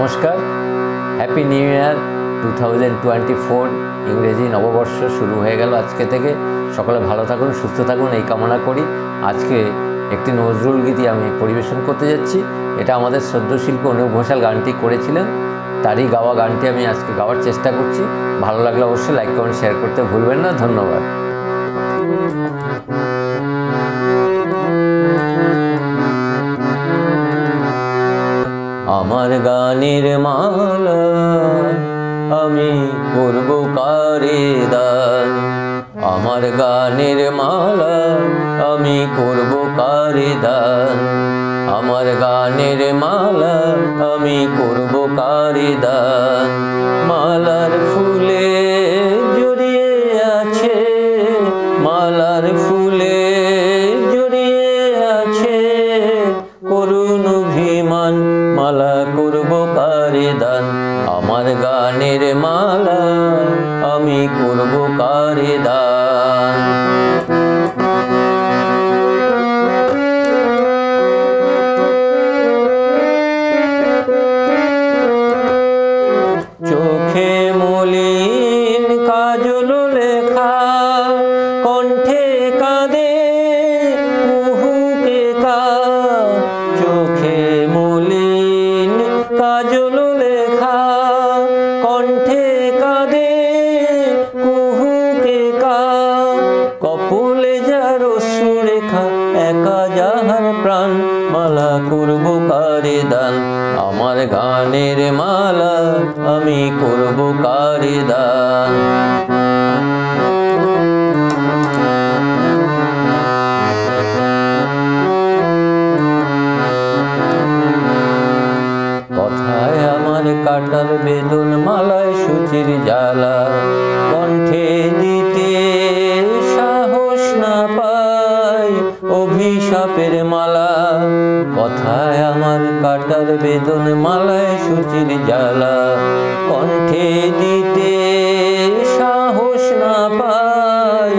নমস্কার, happy new year 2024। ইংরেজি নববর্ষ শুরু হয়ে গেল আজকে থেকে। সকলে ভালো থাকুন, সুস্থ থাকুন এই কামনা করি। আজকে একটি নজরুল গীতি আমি পরিবেশন করতে যাচ্ছি। এটা আমাদের সদ্য শিল্পী অনুপ ঘোষাল গানটি করেছিলেন, তারই গাওয়া গানটি আমি আজকে গাওয়ার চেষ্টা করছি। ভালো লাগলে অবশ্যই লাইক কমেন্ট শেয়ার করতে ভুলবেন না। ধন্যবাদ। আমার গানের মালা আমি করব কারে দান, আমার গানের মালা আমি করব কারে দান, আমার গানের মালা আমি করব কারে দান। মালার ফুলে জড়িয়ে আছে, মালার ফুলে জড়িয়ে আছে করুণ অভিমান, মালা করব কারে দান, আমার গানের মালা আমি করব কারে দান। চোখে মলিন কাজল লেখা, কণ্ঠে কাঁদে কুহুকে কা। চোখে মলিন কাজল লেখা, কণ্ঠে কাঁদে কুহুকে কা। কপলে যার অশ্রুরেখা, একা যাহার প্রাণ, মালা করব কারে দান, আমার গানের মালা আমি করব কারে দান। কথায় আমার কাটার বেদন, মালায় সূচির জ্বালা, কণ্ঠে দিতে সাহস না পাই অভিশাপের মালা। কথায় আমার কাটার বেদন, মালায় সূচির জ্বালা, কণ্ঠে দিতে সাহস না পাই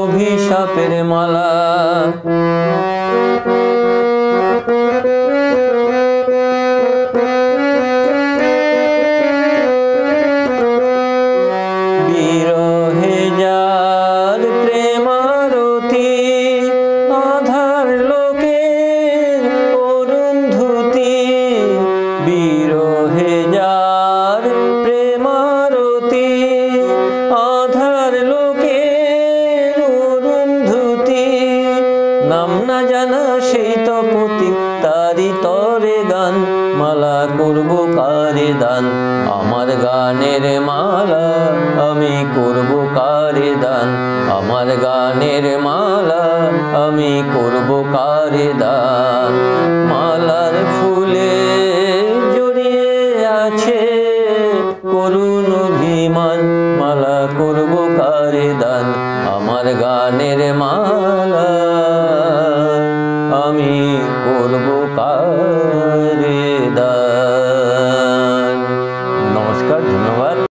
অভিশাপের মালা। বিরহে যার প্রেমারতি, আধার লোকের অরুন্ধতি। বিরহে যার প্রেমারতি, আধার লোকের অরুন্ধতি। নাম না জানা সেই তপতি, তারি তরে গান, মালা করব কারে দান, আমার গানের মালা আমি করব কারে দান, আমার গানের মালা আমি করব কারে দান। মালার ফুলে জড়িয়ে আছে করুণ অভিমান, মালা করব কারে দান, আমার গানের মালা